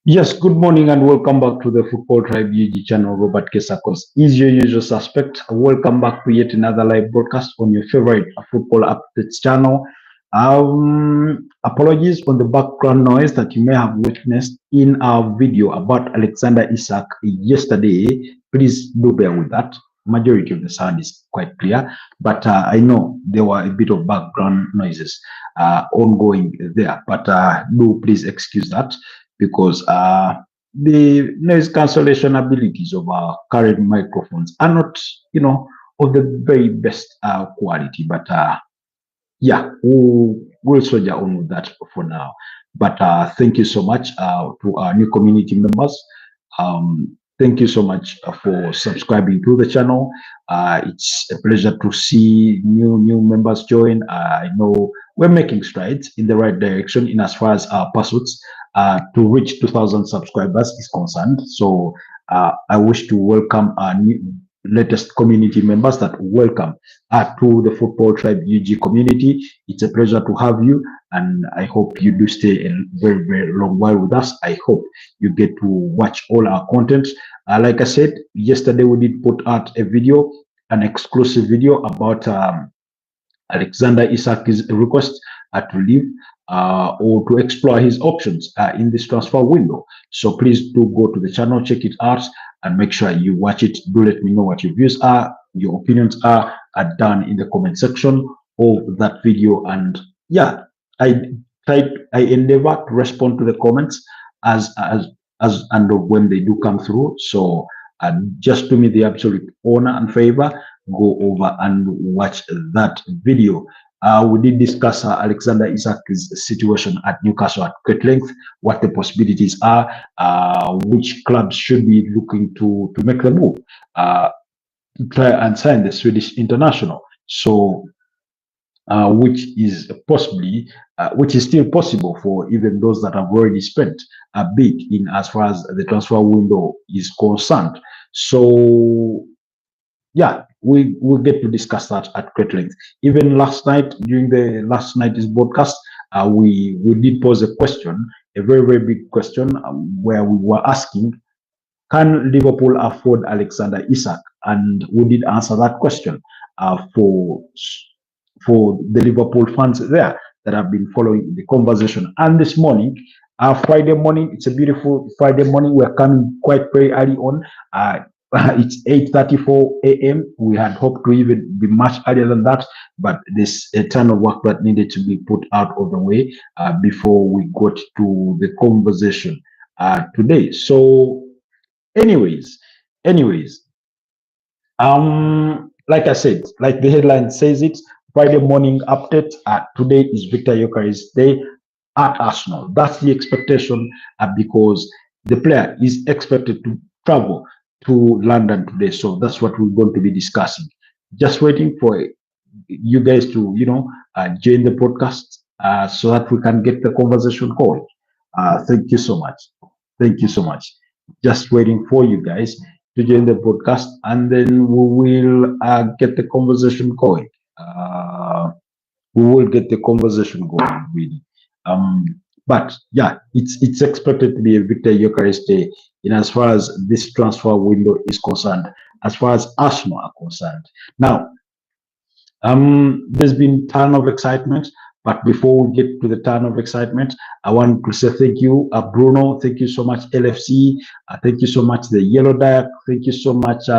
Yes, good morning and welcome back to the Football Tribe UG channel. Robert Kesakos is your usual suspect. Welcome back to yet another live broadcast on your favorite football updates channel. Apologies on the background noise that you may have witnessed in our video about Alexander Isak yesterday. Please do bear with that. Majority of the sound is quite clear, but I know there were a bit of background noises ongoing there. But do please excuse that because the noise cancellation abilities of our current microphones are not, of the very best quality. But yeah, we'll soldier on with that for now. But thank you so much to our new community members. Thank you so much for subscribing to the channel. It's a pleasure to see new members join. I know we're making strides in the right direction in as far as our pursuits to reach 2,000 subscribers is concerned. So I wish to welcome our latest community members that welcome to the Football Tribe UG community. It's a pleasure to have you, and I hope you do stay a very, very long while with us. I hope you get to watch all our content. Like I said, yesterday we did put out a video, an exclusive video about Alexander Isak's request to leave or to explore his options in this transfer window. So please do go to the channel, check it out, and make sure you watch it. Do let me know what your views are, your opinions are down in the comment section of that video. And yeah, I endeavor to respond to the comments as and when they do come through. So just do me the absolute honor and favor, go over and watch that video. We did discuss Alexander Isak's situation at Newcastle at great length, what the possibilities are, which clubs should be looking to make the move, to try and sign the Swedish international. So, which is possibly, which is still possible for even those that have already spent a bit in as far as the transfer window is concerned. So, yeah, we will get to discuss that at great length. Even last night, during the last night's broadcast, we did pose a question, a very, very big question, where we were asking, can Liverpool afford Alexander Isak? And we did answer that question for the Liverpool fans there that have been following the conversation. And this morning, Friday morning, it's a beautiful Friday morning. We're coming quite very early on. It's 8:34 a.m. We had hoped to even be much earlier than that, but there's a ton of work that needed to be put out of the way before we got to the conversation today. So, anyways, like I said, like the headline says it, Friday morning update. Today is Viktor Gyokeres' day at Arsenal. That's the expectation because the player is expected to travel to London today. So that's what we're going to be discussing. Just waiting for you guys to, join the podcast so that we can get the conversation going. Thank you so much. Thank you so much. Just waiting for you guys to join the podcast, and then we will get the conversation going. We will get the conversation going, really. But yeah, it's expected to be a Viktor Gyokeres day in as far as this transfer window is concerned, as far as Arsenal are concerned. Now, there's been a ton of excitement, but before we get to the ton of excitement, I want to say thank you, Bruno. Thank you so much, LFC. Thank you so much, the Yellow Diak. Thank you so much,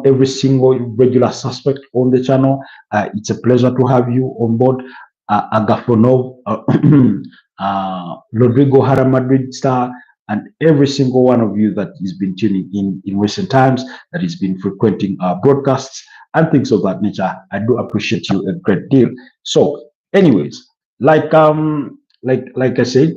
every single regular suspect on the channel. It's a pleasure to have you on board. Agafonov, Rodrigo Hara Madrid star, and every single one of you that has been tuning in recent times, that has been frequenting our broadcasts and things of that nature. I do appreciate you a great deal. So, anyways, like I said,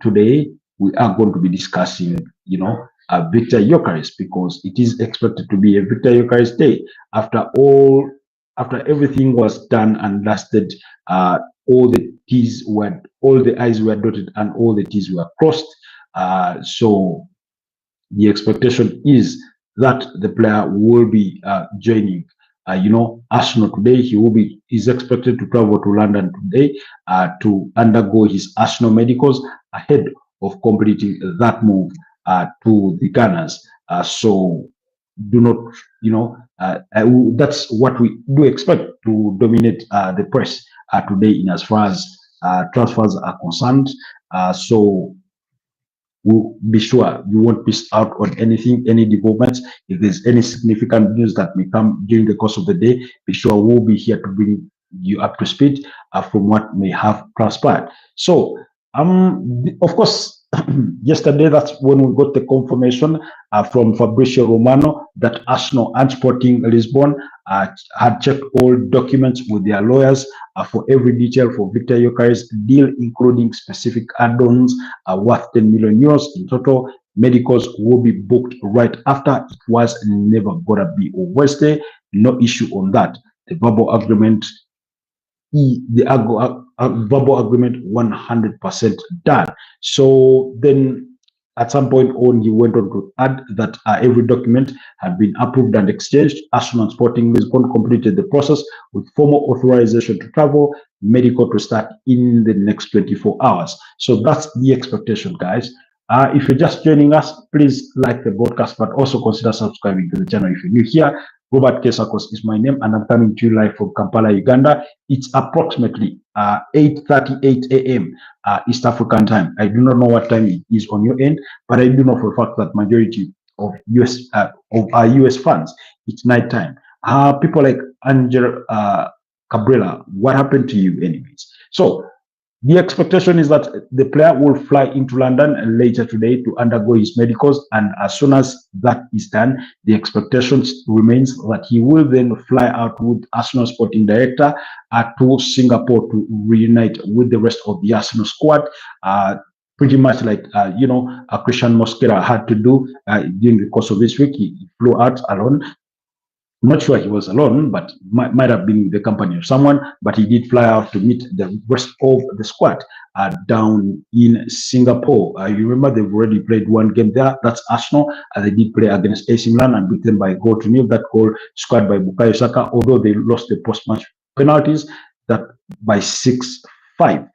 today we are going to be discussing, Viktor Gyokeres, because it is expected to be a Viktor Gyokeres day after everything was done and dusted. All the I's were dotted and all the T's were crossed. So the expectation is that the player will be joining Arsenal today. Is expected to travel to London today to undergo his Arsenal medicals ahead of completing that move to the Gunners. So do not, that's what we do expect to dominate the press today in as far as transfers are concerned. So we'll be sure you won't miss out on anything, any developments. If there's any significant news that may come during the course of the day, be sure we'll be here to bring you up to speed from what may have transpired. So, of course, yesterday, that's when we got the confirmation from Fabrizio Romano that Arsenal and Sporting Lisbon had checked all documents with their lawyers for every detail for Viktor Gyokeres' deal, including specific add-ons worth 10 million euros in total. Medicals will be booked right after. It was never gonna be on Wednesday. No issue on that. The verbal agreement, verbal agreement 100% done. So then at some point on, he went on to add that every document had been approved and exchanged. Arsenal and Sporting Lisbon completed the process with formal authorization to travel, medical to start in the next 24 hours. So that's the expectation, guys. If you're just joining us, please like the broadcast, but also consider subscribing to the channel if you're new here. Robert Kesakos is my name, and I'm coming to you live from Kampala, Uganda. It's approximately 8:38 a.m. East African time. I do not know what time it is on your end, but I do know for a fact that majority of our US fans, it's night time. People like Angel Cabrera, what happened to you, anyways? So the expectation is that the player will fly into London later today to undergo his medicals, and as soon as that is done, the expectation remains that he will then fly out with Arsenal sporting director to Singapore to reunite with the rest of the Arsenal squad. Pretty much like Christian Mosquera had to do during the course of this week. He flew out alone. I'm not sure he was alone, but might have been the company of someone. But he did fly out to meet the rest of the squad down in Singapore. You remember they've already played one game there. That's Arsenal. They did play against AC Milan and beat them by 1-0. That goal scored by Bukayo Saka, although they lost the post-match penalties that by 6-5.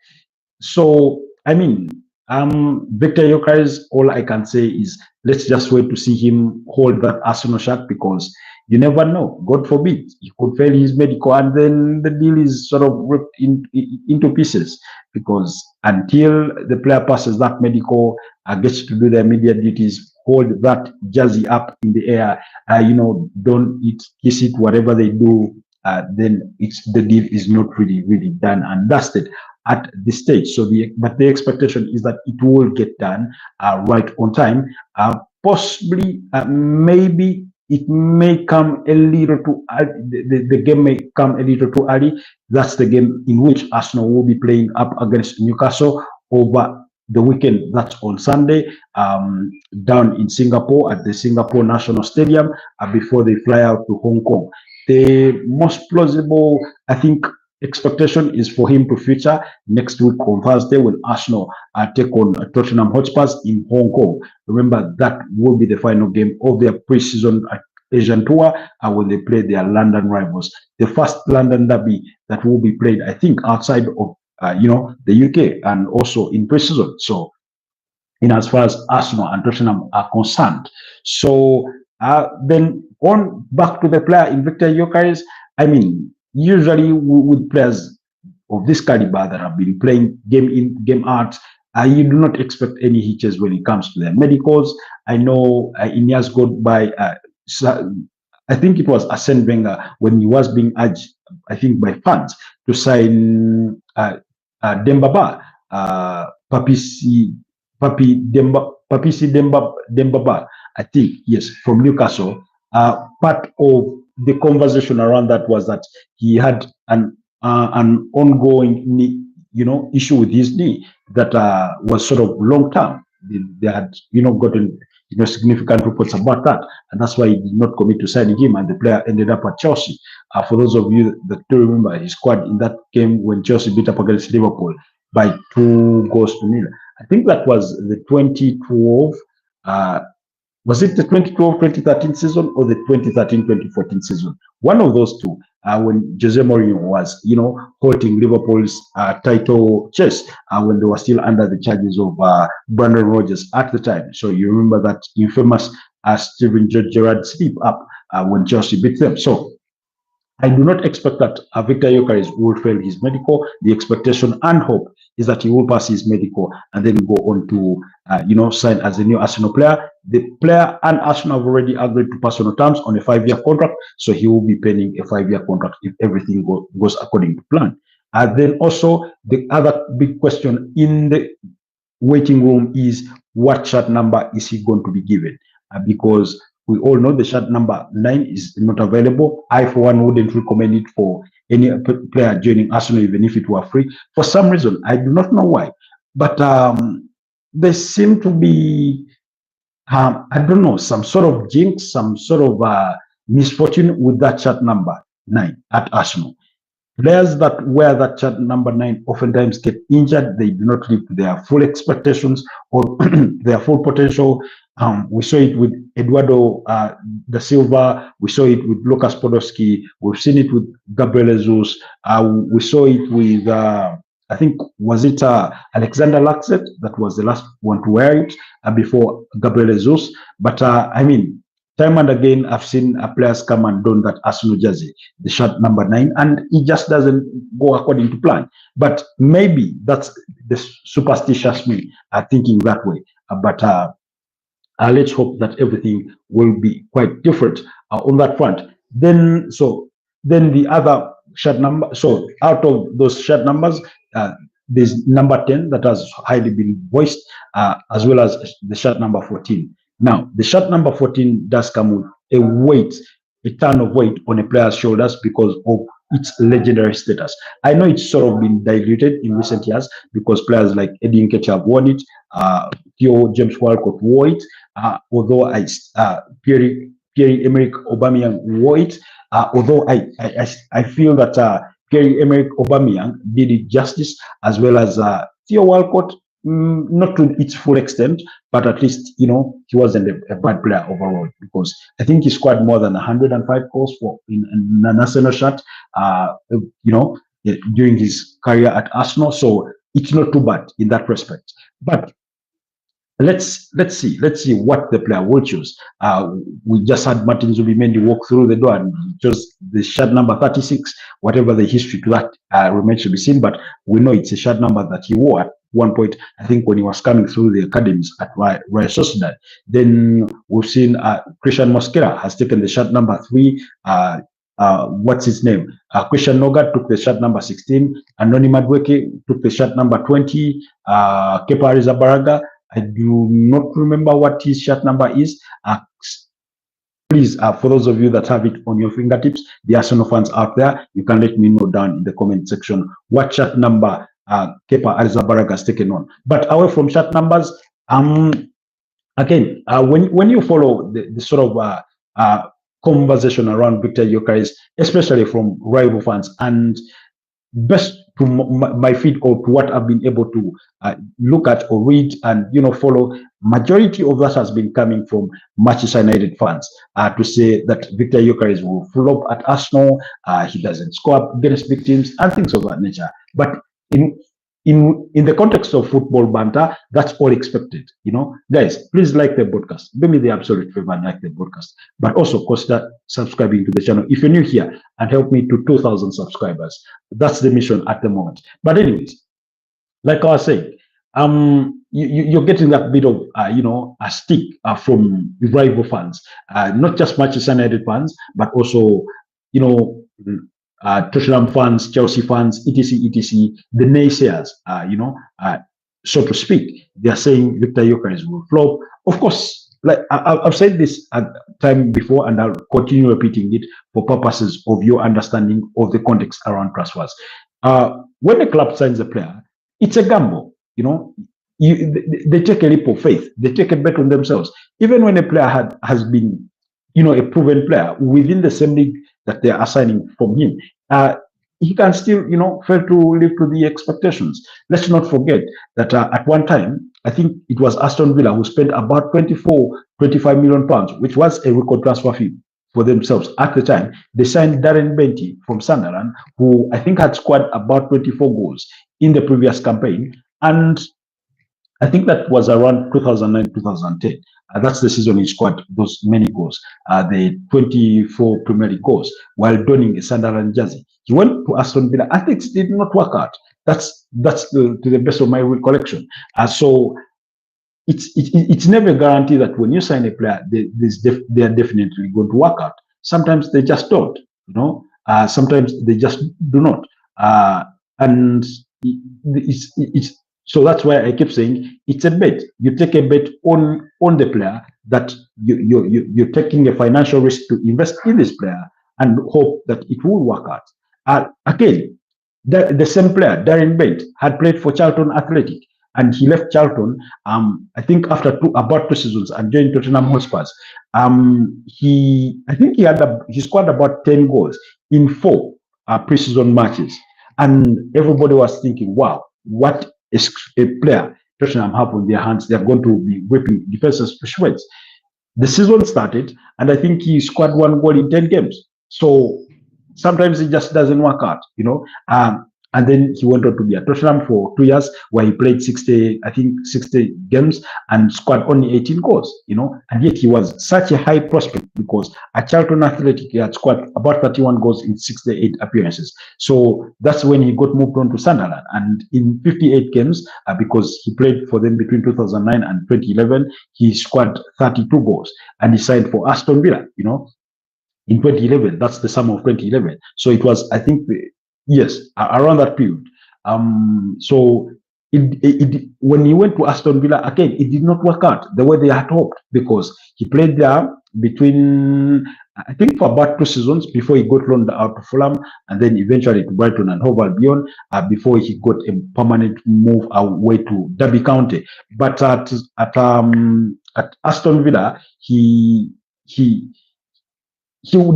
So, I mean, Viktor Gyokeres, all I can say is let's just wait to see him hold that Arsenal shot, because you never know. God forbid, he could fail his medical and then the deal is sort of ripped into pieces, because until the player passes that medical, gets to do their media duties, hold that jersey up in the air, don't kiss it, whatever they do, then the deal is not really done and dusted at this stage. So but the expectation is that it will get done right on time. Possibly, maybe it may come a little too early. The game may come a little too early. That's the game in which Arsenal will be playing up against Newcastle over the weekend. That's on Sunday, down in Singapore at the Singapore National Stadium before they fly out to Hong Kong. The most plausible, I think, expectation is for him to feature next week on Thursday when Arsenal take on Tottenham Hotspurs in Hong Kong. Remember, that will be the final game of their pre-season Asian tour when they play their London rivals. The first London derby that will be played, I think, outside of the UK and also in pre-season. So, in as far as Arsenal and Tottenham are concerned. So then on back to the player in Viktor Gyokeres. I mean, usually with players of this caliber that have been playing game in, game out, you do not expect any hitches when it comes to their medicals. I know in years gone by, I think it was Arsene Wenger when he was being urged, I think by fans, to sign Dembaba, Papisi Dembaba, I think, yes, from Newcastle. Part of the conversation around that was that he had an ongoing knee, issue with his knee that was sort of long term. They had, gotten significant reports about that, and that's why he did not commit to signing him, and the player ended up at Chelsea. For those of you that do remember, he scored in that game when Chelsea beat up against Liverpool by 2-0. I think that was the 2012 Was it the 2012-2013 season or the 2013-2014 season? One of those two, when Jose Mourinho was, holding Liverpool's title chase when they were still under the charges of Brandon Rodgers at the time. So you remember that infamous Steven Gerrard slip up when Chelsea beat them. So I do not expect that Viktor Gyokeres will fail his medical. The expectation and hope is that he will pass his medical and then go on to, sign as a new Arsenal player. The player and Arsenal have already agreed to personal terms on a 5-year contract, so he will be paying a 5-year contract if everything goes according to plan. And then also the other big question in the waiting room is what shirt number is he going to be given? Because we all know the shirt number 9 is not available. I, for one, wouldn't recommend it for any player joining Arsenal, even if it were free. For some reason, I do not know why, but there seem to be, I don't know, some sort of jinx, some sort of misfortune with that shirt number 9 at Arsenal. Players that wear that shirt number 9 oftentimes get injured. They do not live to their full expectations or their full potential. We saw it with Eduardo da Silva. We saw it with Lucas Podolski. We've seen it with Gabriel Jesus. We saw it with, I think, was it Alexander Lacazette that was the last one to wear it before Gabriel Jesus. But I mean, time and again, I've seen players come and don that Arsenal jersey, the shirt number 9, and it just doesn't go according to plan. But maybe that's the superstitious me thinking that way. But let's hope that everything will be quite different on that front. Then the other shirt number. So out of those shirt numbers, there's number 10 that has highly been voiced, as well as the shirt number 14. Now, the shirt number 14 does come with a ton of weight on a player's shoulders because of its legendary status. I know it's sort of been diluted in recent years because players like Eddie Nketiah have worn it, Theo James Walcott wore it, although Pierre-Emerick Aubameyang wore it, although I feel that Pierre-Emerick Aubameyang did it justice, as well as Theo Walcott. Not to its full extent, but at least, he wasn't a bad player overall, because I think he scored more than 105 goals in an Arsenal shirt, during his career at Arsenal. So it's not too bad in that respect. But let's see what the player will choose. We just had Martin Zubimendi walk through the door and chose the shirt number 36. Whatever the history to that remains to be seen, but we know it's a shirt number that he wore at one point, I think, when he was coming through the academies at Real Sociedad. Then we've seen Christian Mosquera has taken the shirt number 3. What's his name? Christian Noga took the shirt number 16. Andoni Madueke took the shirt number 20. Kepa Arrizabalaga, I do not remember what his shirt number is. Please, for those of you that have it on your fingertips, the Arsenal fans out there, you can let me know down in the comment section what shirt number Kepa Arrizabalaga has taken on. But away from shirt numbers, again, when you follow the sort of conversation around Viktor Gyokeres, especially from rival fans, and best to my feed or to what I've been able to look at or read and follow, majority of that has been coming from Manchester United fans to say that Viktor Gyokeres will flop at Arsenal, he doesn't score up against big teams and things of that nature. But in the context of football banter, that's all expected. Guys, please like the podcast. Do me the absolute favor and like the podcast, but also consider subscribing to the channel if you're new here, and help me to 2,000 subscribers. That's the mission at the moment. But anyways, like I was saying, you're getting that bit of a stick from rival fans, not just Manchester United fans, but also Tottenham fans, Chelsea fans, etc., the naysayers, so to speak. They're saying Viktor Gyokeres will flop. Of course, like I've said this at time before, and I'll continue repeating it for purposes of your understanding of the context around transfers. When a club signs a player, it's a gamble. They take a leap of faith. They take a bet on themselves. Even when a player has been, a proven player within the same league that they are assigning from him, he can still, fail to live to the expectations. Let's not forget that at one time, I think it was Aston Villa who spent about 25 million pounds, which was a record transfer fee for themselves at the time. They signed Darren Benty from Sunderland, who I think had scored about 24 goals in the previous campaign. And I think that was around 2009, 2010. That's the season he scored those many goals, the 24 Premier League goals, while donning a Sunderland jersey. He went to Aston Villa. I think it did not work out. That's to the best of my recollection. So it's never guaranteed that when you sign a player, they are definitely going to work out. Sometimes they just don't. Sometimes they just do not. And it's so that's why I keep saying it's a bet. You take a bet on the player that you're taking a financial risk to invest in this player and hope that it will work out. Again, the same player, Darren Bent, had played for Charlton Athletic, and he left Charlton, I think after about 2 seasons, and joined Tottenham Hotspurs. He scored about 10 goals in 4 preseason matches, and everybody was thinking, wow, what a player Tottenham have on their hands. They're going to be whipping defenses to shreds. The season started, and I think he scored 1 goal in 10 games. So sometimes it just doesn't work out, and then he went on to be at Tottenham for 2 years, where he played 60 games and scored only 18 goals, and yet he was such a high prospect because at Charlton Athletic he had scored about 31 goals in 68 appearances. So that's when he got moved on to Sunderland, and in 58 games, because he played for them between 2009 and 2011, he scored 32 goals, and he signed for Aston Villa, in 2011. That's the summer of 2011. So it was, I think, yes, around that period. So when he went to Aston Villa, again, it did not work out the way they had hoped, because he played there between, I think, for about 2 seasons before he got loaned out to Fulham, and then eventually to Brighton and Hove Albion, before he got a permanent move away to Derby County. But at Aston Villa, he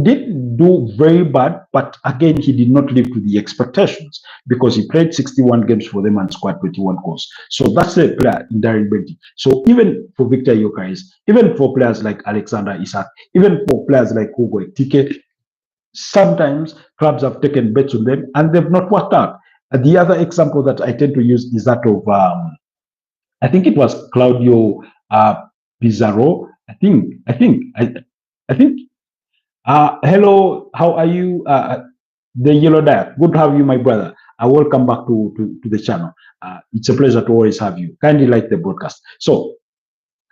did do very bad, but again, he did not live to the expectations, because he played 61 games for them and scored 21 goals. So that's a player in Darren Benty. So even for Viktor Gyokeres, even for players like Alexander Isak, even for players like Hugo Ekitike, sometimes clubs have taken bets on them and they've not worked out. The other example that I tend to use is that of, I think it was Claudio Pizarro. I think. Hello, how are you? The Yellow Diet. Good to have you, my brother. Welcome back to the channel. It's a pleasure to always have you. Kindly like the broadcast. So,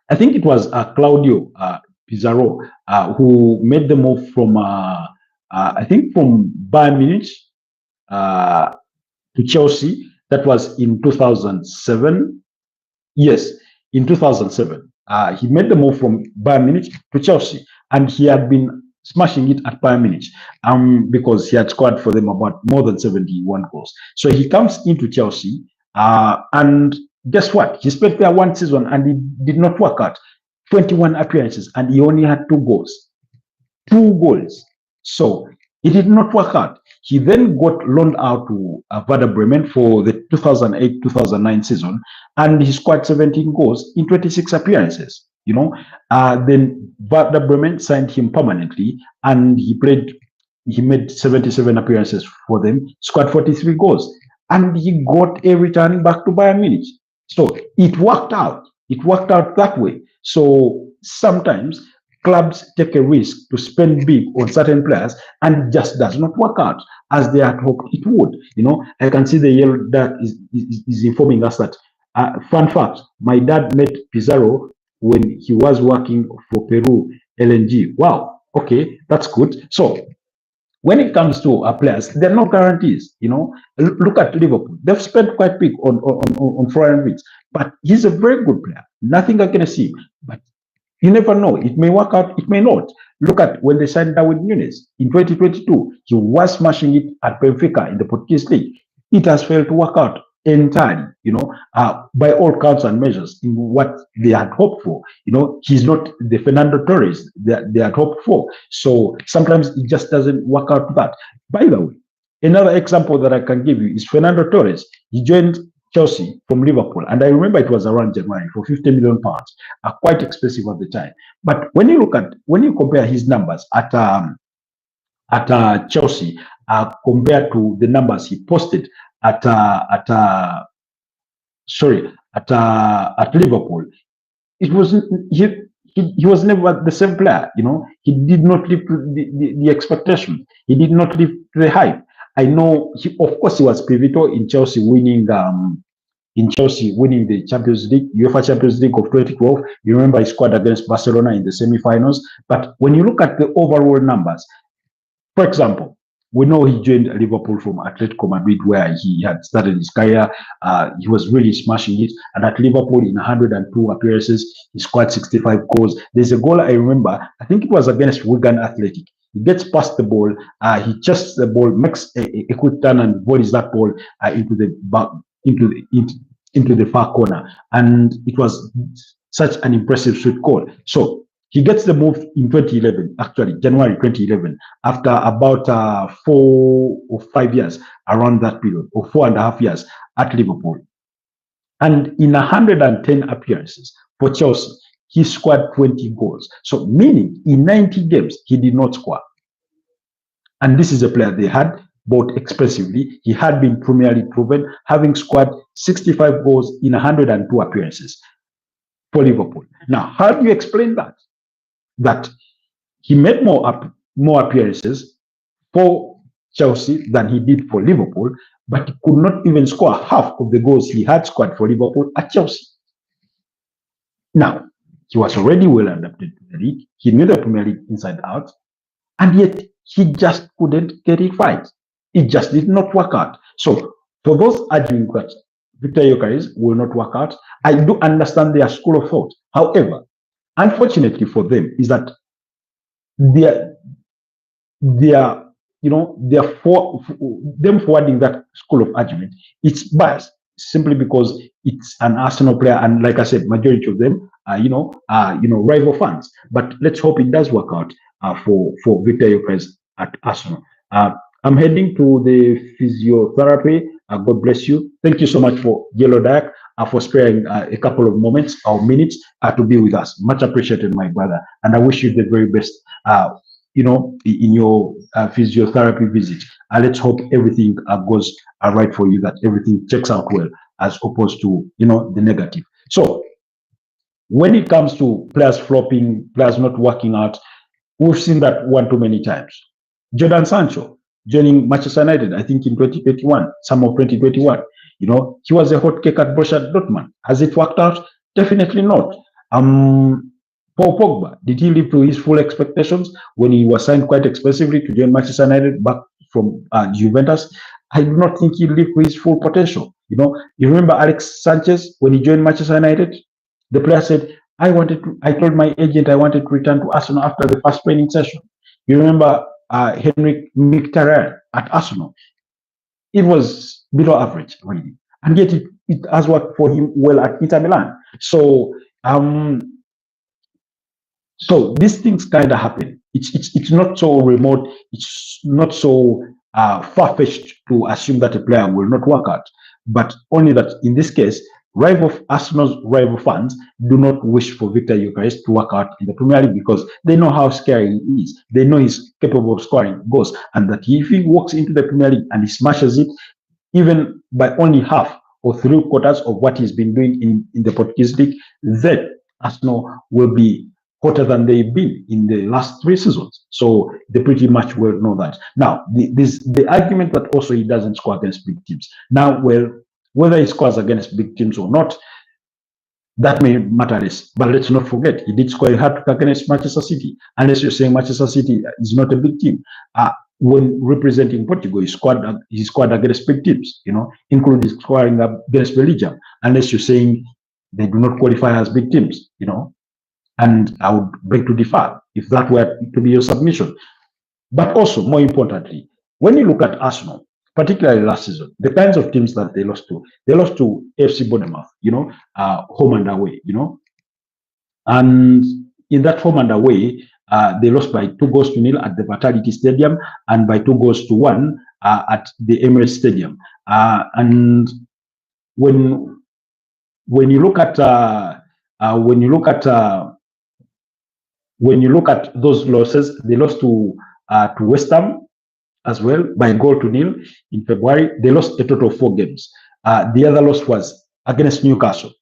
I think it was Claudio Pizarro who made the move from, I think, from Bayern Munich to Chelsea. That was in 2007. Yes, in 2007. He made the move from Bayern Munich to Chelsea, and he had been smashing it at Bayern Munich, because he had scored for them about more than 71 goals. So he comes into Chelsea, and guess what? He spent there 1 season and it did not work out. 21 appearances and he only had 2 goals. 2 goals. So it did not work out. He then got loaned out to Werder Bremen for the 2008-2009 season, and he scored 17 goals in 26 appearances. Then Werder Bremen signed him permanently, and he made 77 appearances for them, scored 43 goals, and he got a return back to Bayern Munich. So it worked out. It worked out that way. So sometimes clubs take a risk to spend big on certain players, and it just does not work out as they had hoped it would. I can see the Yellow that is informing us that, fun fact, my dad met Pizarro when he was working for Peru LNG. Wow, okay, that's good. So when it comes to players, they're not guarantees. Look at Liverpool. They've spent quite big on Florian Wirtz, but he's a very good player. Nothing against him, but you never know. It may work out, it may not. Look at when they signed Darwin Nunes in 2022. He was smashing it at Benfica in the Portuguese league. It has failed to work out entirely, by all counts and measures, in what they had hoped for. He's not the Fernando Torres they had hoped for. So sometimes it just doesn't work out that. By the way, Another example that I can give you is Fernando Torres. He joined Chelsea from Liverpool, and I remember it was around January for 50 million pounds, quite expensive at the time. But when you compare his numbers at Chelsea compared to the numbers he posted at at Liverpool, it wasn't he was never the same player. He did not live to the expectation. He did not live to the hype. I know of course he was pivotal in Chelsea winning the Champions League, UEFA Champions League of 2012. You remember he scored against Barcelona in the semi-finals. But when you look at the overall numbers, for example, we know he joined Liverpool from Atletico Madrid, where he had started his career. He was really smashing it. And at Liverpool, in 102 appearances, he scored 65 goals. There's a goal I remember, I think it was against Wigan Athletic. He gets past the ball, he chests the ball, makes a quick turn and volleys that ball into the far corner. And it was such an impressive sweet goal. So he gets the move in 2011, actually, January 2011, after about 4 or 5 years around that period, or 4.5 years at Liverpool. And in 110 appearances for Chelsea, he scored 20 goals. So meaning in 90 games, he did not score. And this is a player they had bought expensively. He had been Premier League proven, having scored 65 goals in 102 appearances for Liverpool. Now, how do you explain that? That he made more appearances for Chelsea than he did for Liverpool, but he could not even score half of the goals he had scored for Liverpool at Chelsea. Now, he was already well adapted to the league. He knew the Premier League inside out, and yet he just couldn't get it right. It just did not work out. So, for those arguing that Viktor Gyokeres will not work out, I do understand their school of thought. However, unfortunately for them, is that them forwarding that school of argument, it's biased simply because it's an Arsenal player, and like I said, majority of them are rival fans. But let's hope it does work out for Viktor Gyokeres at Arsenal. I'm heading to the physiotherapy. God bless you. Thank you so much for Yellow Dak for sparing a couple of moments or minutes to be with us. Much appreciated, my brother. And I wish you the very best, in your physiotherapy visit. Let's hope everything goes right for you, that everything checks out well, as opposed to, the negative. So when it comes to players flopping, players not working out, we've seen that one too many times. Jadon Sancho joining Manchester United, I think in 2021, summer of 2021. He was a hot cake at Borussia Dortmund. Has it worked out? Definitely not. Paul Pogba, did he live to his full expectations when he was signed quite expensively to join Manchester United back from Juventus? I do not think he lived to his full potential. You remember Alex Sanchez when he joined Manchester United? The player said, I told my agent I wanted to return to Arsenal after the first training session. You remember Henrik Mkhitaryan at Arsenal? It was below average, really. And yet it has worked for him well at Inter Milan. So these things kind of happen. It's not so remote. It's not so far-fetched to assume that a player will not work out. But only that in this case, Arsenal's rival fans do not wish for Viktor Gyokeres to work out in the Premier League because they know how scary he is. They know he's capable of scoring goals, and that if he walks into the Premier League and he smashes it, even by only half or 3/4 of what he's been doing in the Portuguese league, then Arsenal will be hotter than they've been in the last 3 seasons. So they pretty much well know that. Now, the argument that also he doesn't score against big teams. Now, well, whether he scores against big teams or not, that may matter less. But let's not forget, he did score a hat-trick against Manchester City. Unless you're saying Manchester City is not a big team. When representing Portugal, he scored against big teams, including scoring against Belgium. Unless you're saying they do not qualify as big teams, And I would beg to differ if that were to be your submission. But also, more importantly, when you look at Arsenal, particularly last season, the kinds of teams that they lost to FC Bournemouth, home and away, and in that home and away, They lost by 2 goals to 0 at the Vitality Stadium and by 2 goals to 1 at the Emirates Stadium. And when you look at those losses, they lost to West Ham as well by 1 goal to 0 in February. They lost a total of 4 games. The other loss was against Newcastle.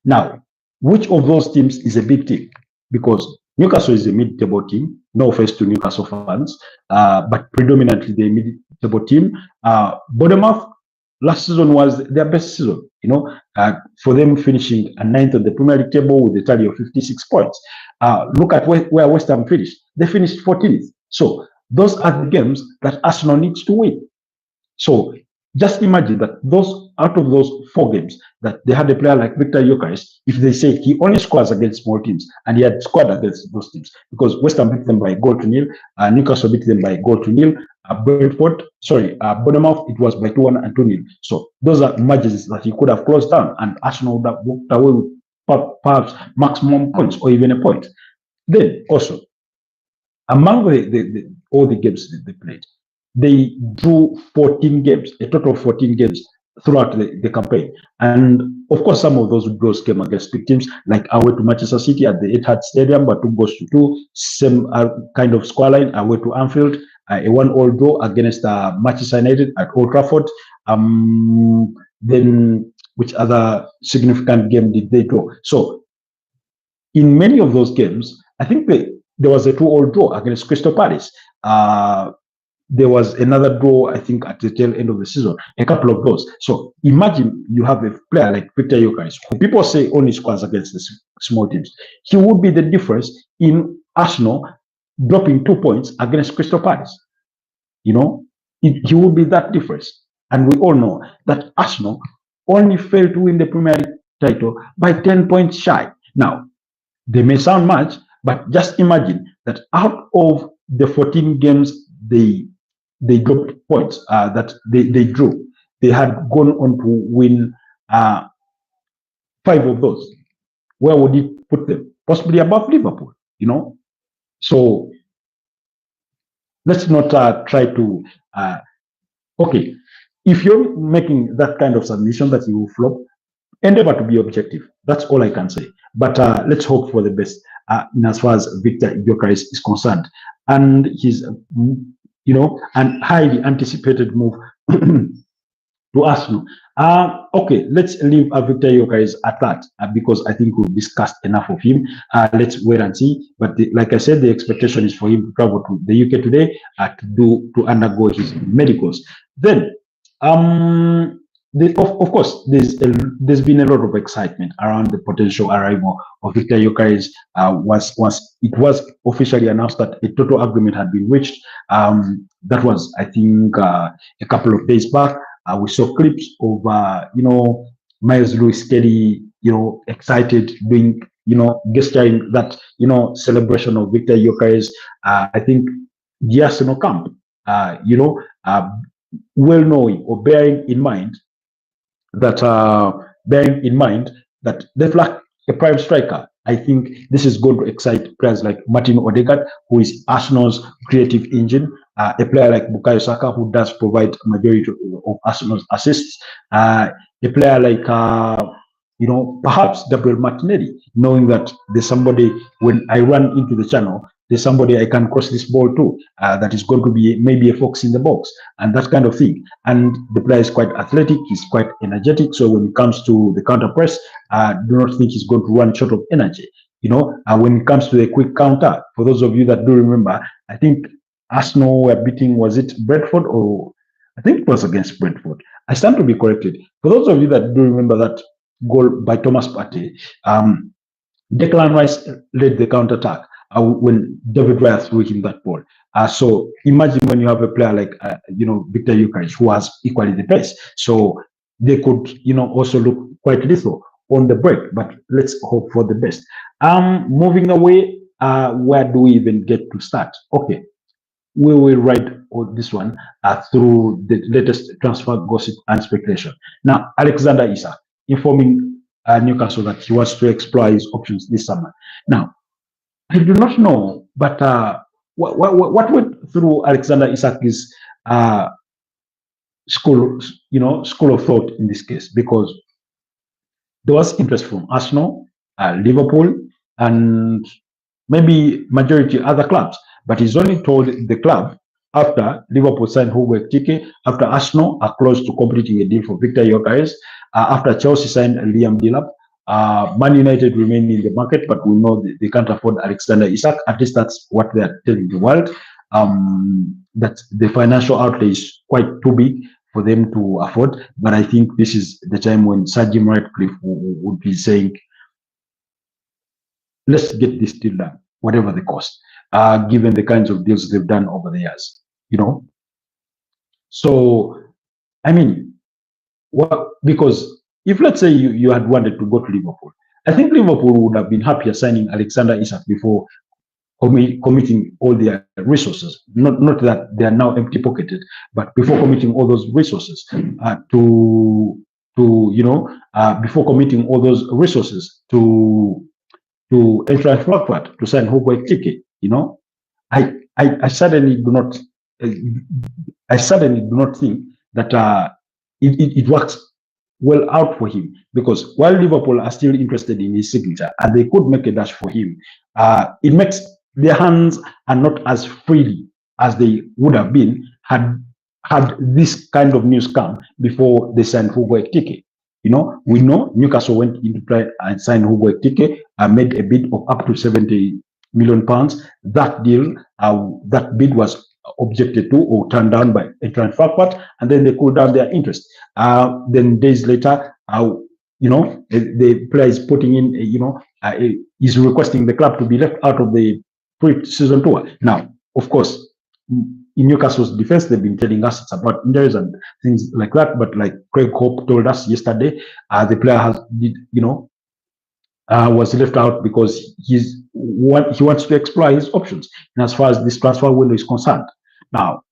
Now, which of those teams is a big team? Because Newcastle is a mid-table team. No offense to Newcastle fans, but predominantly the mid-table team. Bournemouth last season was their best season, for them finishing a 9th on the Premier League table with a tally of 56 points. Look at where West Ham finished. They finished 14th. So those are the games that Arsenal needs to win. So just imagine that out of those 4 games that they had a player like Viktor Gyokeres, if they say he only scores against small teams, and he had scored against those teams, because West Ham beat them by 1 goal to 0, Newcastle beat them by 1 goal to 0, Bournemouth, it was by 2-1 and 2-0. So those are matches that he could have closed down, and Arsenal would have walked away with perhaps maximum points or even a point. Then also, among all the games that they played, they drew 14 games, a total of 14 games throughout the campaign. And of course, some of those draws came against big teams, like away to Manchester City at the Etihad Stadium, but 2 goals to 2, same kind of scoreline, away to Anfield, a 1-1 draw against Manchester United at Old Trafford. Then which other significant game did they draw? So in many of those games, I think there was a 2-2 draw against Crystal Palace. There was another draw, I think, at the tail end of the season, a couple of draws. So imagine you have a player like Viktor Gyokeres, who people say only scores against the small teams. He would be the difference in Arsenal dropping 2 points against Crystal Palace. He would be that difference. And we all know that Arsenal only failed to win the Premier League title by 10 points shy. Now, they may sound much, but just imagine that out of the 14 games they dropped points that they drew, they had gone on to win 5 of those. Where would it put them? Possibly above Liverpool, So let's not try to okay, if you're making that kind of submission that you will flop, endeavor to be objective. That's all I can say. But let's hope for the best in as far as Viktor Gyokeres is concerned. And his, an highly anticipated move to Arsenal. Okay, let's leave Viktor Gyokeres at that because I think we've discussed enough of him. Let's wait and see. But like I said, the expectation is for him to travel to the UK today to undergo his medicals. Then, of course, there's been a lot of excitement around the potential arrival of Viktor Gyokeres. Once it was officially announced that a total agreement had been reached, that was, I think, a couple of days back. We saw clips of, Myers Lewis Kelly, excited, doing, gesturing that, celebration of Viktor Gyokeres. I think the Arsenal camp, well knowing or bearing in mind that they've lacked a prime striker. I think this is going to excite players like Martin Odegaard, who is Arsenal's creative engine, a player like Bukayo Saka, who does provide a majority of Arsenal's assists, a player like perhaps Gabriel Martinelli, knowing that there's somebody, when I run into the channel, there's somebody I can cross this ball to that is going to be maybe a fox in the box and that kind of thing. And the player is quite athletic, he's quite energetic. So when it comes to the counter press, do not think he's going to run short of energy. When it comes to the quick counter, for those of you that do remember, I think Arsenal were beating, was it Brentford, or I think it was against Brentford. I stand to be corrected. For those of you that do remember that goal by Thomas Partey, Declan Rice led the counter attack when David Raya threw him that ball. So imagine when you have a player like Viktor Gyokeres, who has equally the pace. So they could also look quite lethal on the break. But let's hope for the best. Moving away, where do we even get to start? Okay, we will ride on this one through the latest transfer gossip and speculation. Now, Alexander Isak informing Newcastle that he wants to explore his options this summer. Now, I do not know, but what went through Alexander Isak's school of thought in this case? Because there was interest from Arsenal, Liverpool, and maybe majority other clubs. But he's only told the club after Liverpool signed Hugo Ekitike, after Arsenal are close to completing a deal for Viktor Gyokeres, after Chelsea signed Liam Delap, Man United remain in the market, but we know they can't afford Alexander Isak. At least that's what they are telling the world. That the financial outlay is quite too big for them to afford. But I think this is the time when Sir Jim Ratcliffe would be saying, let's get this deal done, whatever the cost, given the kinds of deals they've done over the years, So, I mean, because if let's say you had wanted to go to Liverpool, I think Liverpool would have been happier signing Alexander Isak before committing all their resources. Not that they are now empty-pocketed, but before committing all those resources before committing all those resources to Eintracht Frankfurt to sign Hugo Ekitike. I certainly do not. I certainly do not think that it works well out for him, because while Liverpool are still interested in his signature and they could make a dash for him, it makes their hands are not as freely as they would have been had this kind of news come before they signed Hugo Ekitike. We know Newcastle went into play and signed Hugo Ekitike, made a bid of up to £70 million. That deal, that bid was objected to or turned down by Eintracht Frankfurt, and then they cooled down their interest. Then days later, the player is putting in, is requesting the club to be left out of the pre-season tour. Now, of course, in Newcastle's defense, they've been telling us it's about injuries and things like that. But like Craig Hope told us yesterday, the player was left out because he wants to explore his options. And as far as this transfer window is concerned, now,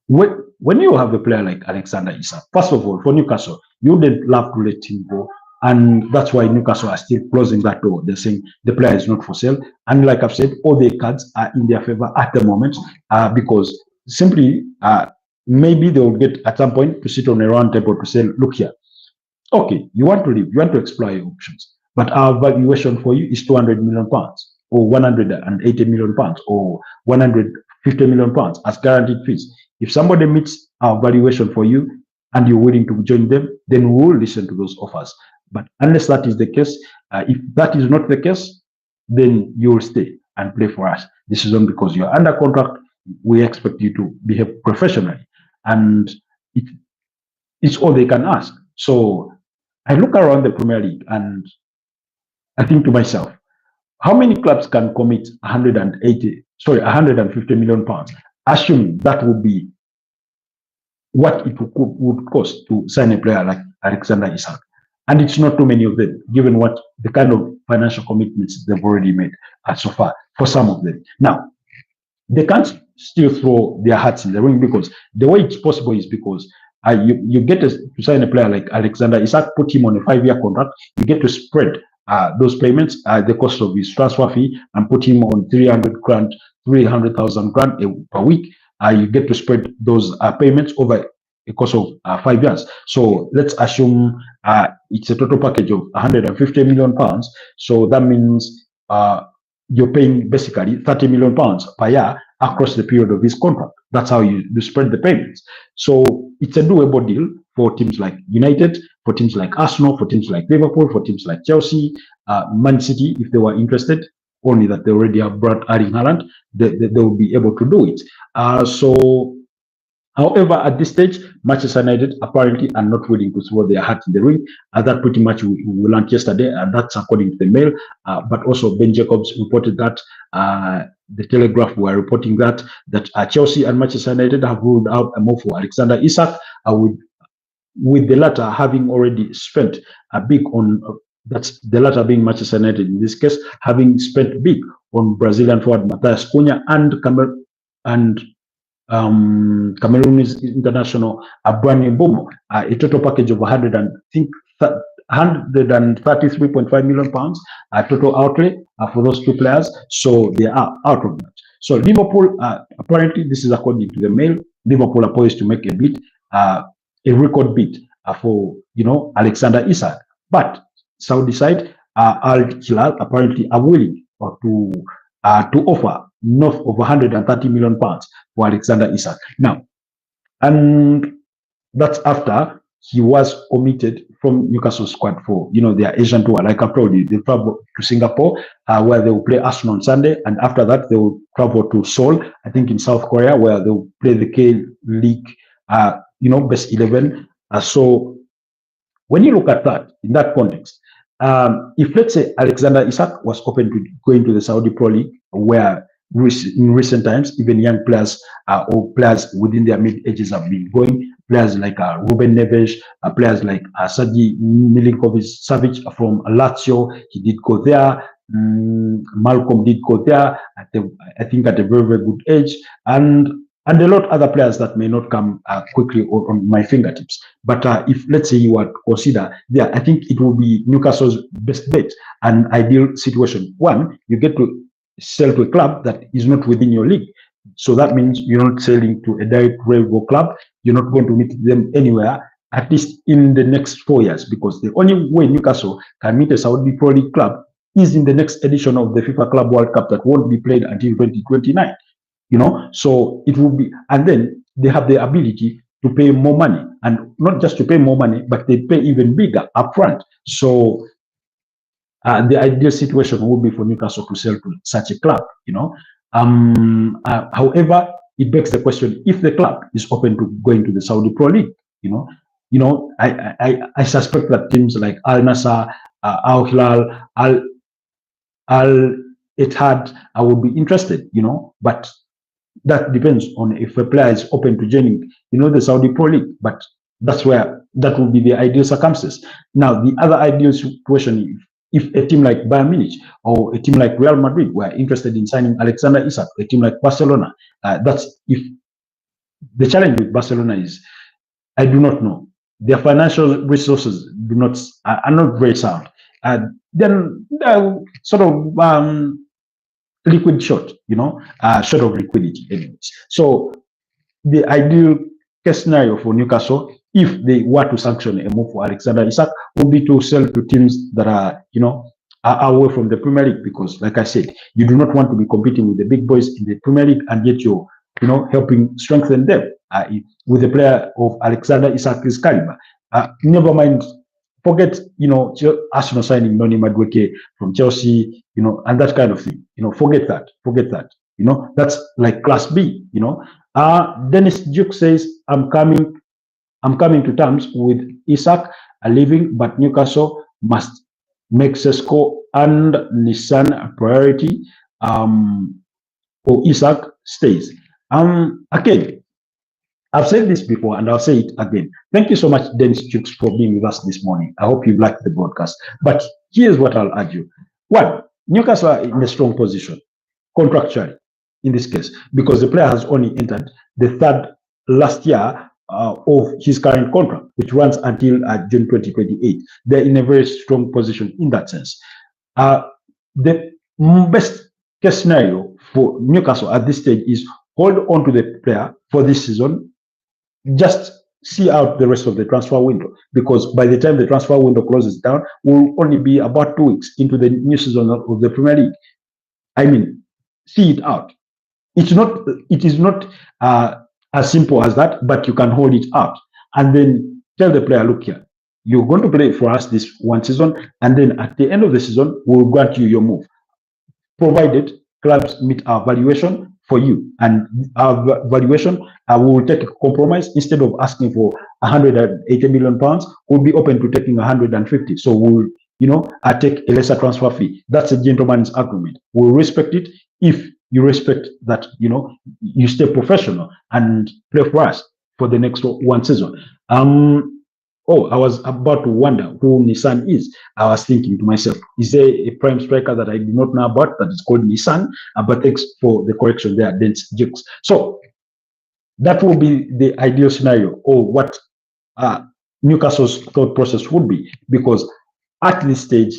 when you have a player like Alexander Isak, first of all, for Newcastle, you wouldn't love to let him go. And that's why Newcastle are still closing that door. They're saying the player is not for sale. And like I've said, all the cards are in their favor at the moment, because simply maybe they will get at some point to sit on a round table to say, look here, okay, you want to leave, you want to explore your options, but our valuation for you is £200 million or £180 million or £150 million as guaranteed fees. If somebody meets our valuation for you and you're willing to join them, then we will listen to those offers. But unless that is the case, if that is not the case, then you will stay and play for us this season, because you're under contract. We expect you to behave professionally, and it's all they can ask. So I look around the Premier League and I think to myself, how many clubs can commit 150 million pounds, assuming that would be what it would cost to sign a player like Alexander Isak? And it's not too many of them, given what the kind of financial commitments they've already made so far for some of them. Now, they can't still throw their hats in the ring, because the way it's possible is because you get to sign a player like Alexander Isak, put him on a 5-year contract, you get to spread those payments, the cost of his transfer fee, and put him on 300,000 grand per week. You get to spread those payments over a course of 5 years. So let's assume it's a total package of 150 million pounds. So that means you're paying basically 30 million pounds per year across the period of his contract. That's how you spread the payments. So it's a doable deal for teams like United, for teams like Arsenal, for teams like Liverpool, for teams like Chelsea, Man City, if they were interested, only that they already have brought Erling Haaland, they will be able to do it. However, at this stage, Manchester United apparently are not willing to throw their hat in the ring. That pretty much we learned yesterday, and that's according to the Mail. But also Ben Jacobs reported that, the Telegraph were reporting that Chelsea and Manchester United have ruled out a move for Alexander Isak, with the latter having already spent a big on, that's the latter being Manchester United in this case, having spent big on Brazilian forward Matthias Cunha and Cameroon's international Bryan Mbeumo, a total package of 133.5 million pounds total outlay for those two players. So they are out of that. So Liverpool, apparently, this is according to the Mail, Liverpool are poised to make a record bid for Alexander Isak. But Saudi side, Al Hilal apparently are willing to offer north of 130 million pounds for Alexander Isak. Now, and that's after he was omitted from Newcastle squad for their Asian tour. Like I told you, they travel to Singapore where they will play Arsenal on Sunday, and after that they will travel to Seoul, I think in South Korea, where they will play the K League, best 11. So when you look at that in that context, if let's say Alexander Isak was open to going to the Saudi Pro League, where in recent times even young players or players within their mid ages have been going, players like Ruben Neves, players like Sergej Milinkovic-Savic from Lazio, he did go there. Malcolm did go there I think at a very, very good age, and a lot of other players that may not come quickly on my fingertips. But if let's say you were to consider there, I think it will be Newcastle's best bet, an ideal situation. One, you get to sell to a club that is not within your league. So that means you're not selling to a direct rival club. You're not going to meet them anywhere, at least in the next 4 years, because the only way Newcastle can meet a Saudi Pro League club is in the next edition of the FIFA Club World Cup that won't be played until 2029. So it will be, and then they have the ability to pay more money, and not just to pay more money, but they pay even bigger upfront. So the ideal situation would be for Newcastle to sell to such a club. However, it begs the question: if the club is open to going to the Saudi Pro League, I suspect that teams like Al Nassr, Al Hilal, Al Ittihad would be interested. But that depends on if a player is open to joining, the Saudi Pro League. But that's where that would be the ideal circumstance. Now, the other ideal situation, if a team like Bayern Munich or a team like Real Madrid were interested in signing Alexander Isak, a team like Barcelona, that's if the challenge with Barcelona is, I do not know. Their financial resources are not very sound. Then they're sort of liquid short, short of liquidity anyways. So the ideal case scenario for Newcastle, if they were to sanction a move for Alexander Isak, would be to sell to teams that are away from the Premier League, because like I said, you do not want to be competing with the big boys in the Premier League, and yet you're helping strengthen them with a player of Alexander Isak's caliber. Never mind, forget Arsenal signing Noni Madueke from Chelsea, and that kind of thing. Forget that. That's like class B. Dennis Duke says, I'm coming to terms with Isak leaving, but Newcastle must make Sesko and Nissan a priority for Isak stays. Again, I've said this before and I'll say it again. Thank you so much, Dennis Chooks, for being with us this morning. I hope you liked the broadcast. But here's what I'll argue. One, Newcastle are in a strong position, contractually, in this case, because the player has only entered the third last year of his current contract, which runs until June 2028. They're in a very strong position in that sense. The best case scenario for Newcastle at this stage is hold on to the player for this season, just see out the rest of the transfer window, because by the time the transfer window closes down, we'll only be about 2 weeks into the new season of the Premier League. I mean, see it out. It is not as simple as that, but you can hold it out and then tell the player, look here, you're going to play for us this one season, and then at the end of the season, we'll grant you your move, provided clubs meet our valuation for you, and our valuation we will take a compromise. Instead of asking for 180 million pounds, we'll be open to taking 150. So we'll take a lesser transfer fee. That's a gentleman's agreement. We'll respect it if you respect that. You stay professional and play for us for the next one season. I was about to wonder who Nissan is. I was thinking to myself, is there a prime striker that I do not know about that is called Nissan? But thanks for the correction there, Dennis Jukes. So that will be the ideal scenario, or what Newcastle's thought process would be, because at this stage,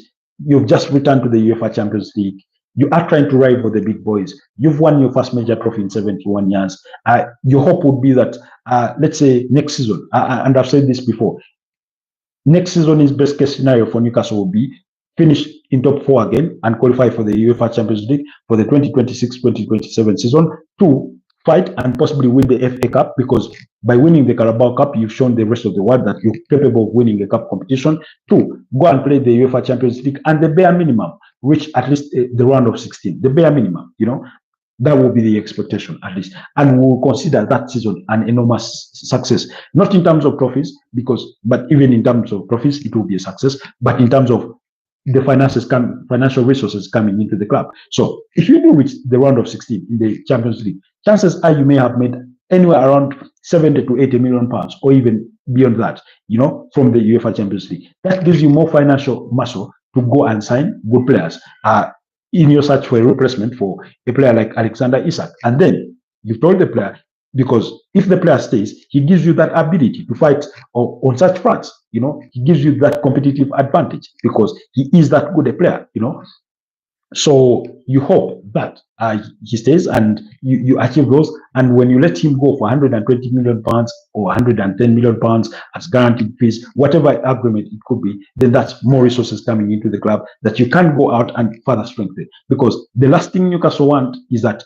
you've just returned to the UEFA Champions League. You are trying to rival the big boys. You've won your first major trophy in 71 years. Your hope would be that, let's say, next season, and I've said this before, next season is best case scenario for Newcastle will be finish in top four again and qualify for the UEFA Champions League for the 2026-2027 season. Two, fight and possibly win the FA Cup, because by winning the Carabao Cup, you've shown the rest of the world that you're capable of winning a cup competition. Two, go and play the UEFA Champions League, and the bare minimum, reach at least the round of 16, the bare minimum, that will be the expectation at least. And we'll consider that season an enormous success, not in terms of trophies, but even in terms of trophies, it will be a success, but in terms of the financial resources coming into the club. So if you do reach the round of 16 in the Champions League, chances are you may have made anywhere around 70 to 80 million pounds, or even beyond that, from the UEFA Champions League. That gives you more financial muscle to go and sign good players in your search for a replacement for a player like Alexander Isak. And then you've told the player, because if the player stays, he gives you that ability to fight on such fronts. He gives you that competitive advantage because he is that good a player. So you hope that he stays and you achieve those. And when you let him go for 120 million pounds or 110 million pounds as guaranteed fees, whatever agreement it could be, then that's more resources coming into the club that you can go out and further strengthen. Because the last thing Newcastle want is that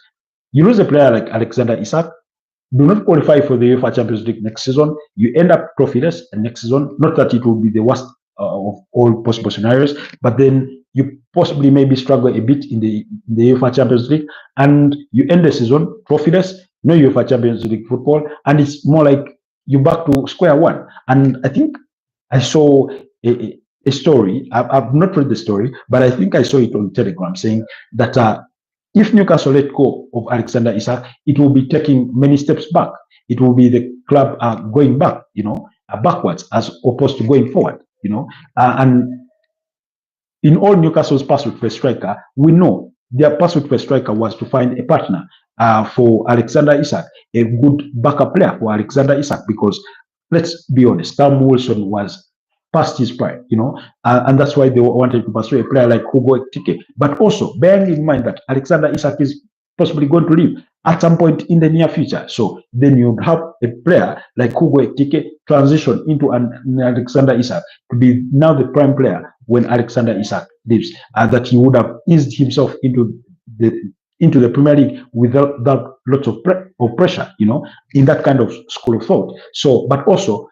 you lose a player like Alexander Isak, do not qualify for the UEFA Champions League next season, you end up trophyless next season. Not that it will be the worst of all possible scenarios, but then you possibly maybe struggle a bit in the UEFA Champions League, and you end the season trophyless, no UEFA Champions League football, and it's more like you're back to square one. And I think I saw a story, I've not read the story, but I think I saw it on Telegram saying that if Newcastle let go of Alexander Isak, it will be taking many steps back. It will be the club going back, backwards as opposed to going forward, and in all Newcastle's pursuit for a striker, we know their pursuit for a striker was to find a partner for Alexander Isak, a good backup player for Alexander Isak, because let's be honest, Callum Wilson was past his prime, and that's why they wanted to pursue a player like Hugo Ekitike. But also bearing in mind that Alexander Isak is possibly going to leave at some point in the near future. So then you have a player like Hugo Ekitike transition into an Alexander Isak to be now the prime player when Alexander Isak leaves, that he would have eased himself into the Premier League without lots of pressure, in that kind of school of thought. So, but also